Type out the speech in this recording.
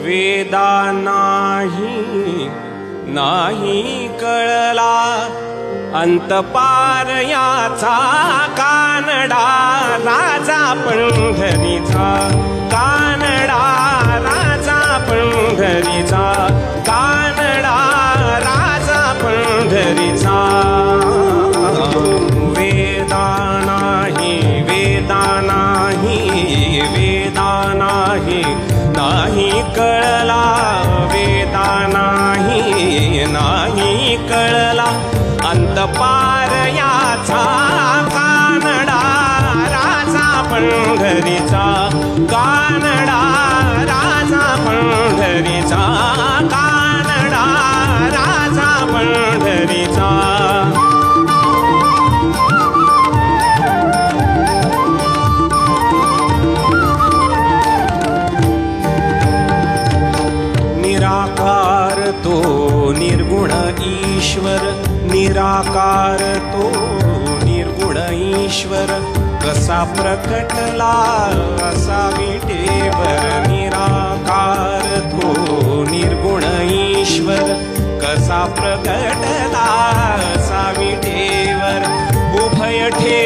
वेदा नाही नाही कळला अंतपार याचा कानडा राजा पंढरीचा कानडा राजा पंढरीचा कानडा राजा पंढरीचा वेदा नाही नाही कळला वेदा नाही नाही कळला अंतपार याचा कानडा राजा पंढरीचा कानडा राजा पंढरीचा कानडा राजा पंढरीचा निराकार तो निर्गुण ईश्वर निराकार तो निर्गुण ईश्वर कसा प्रकटला असा विटेवर निराकार तो निर्गुण ईश्वर कसा प्रकटला असा विटेवर उभय ठे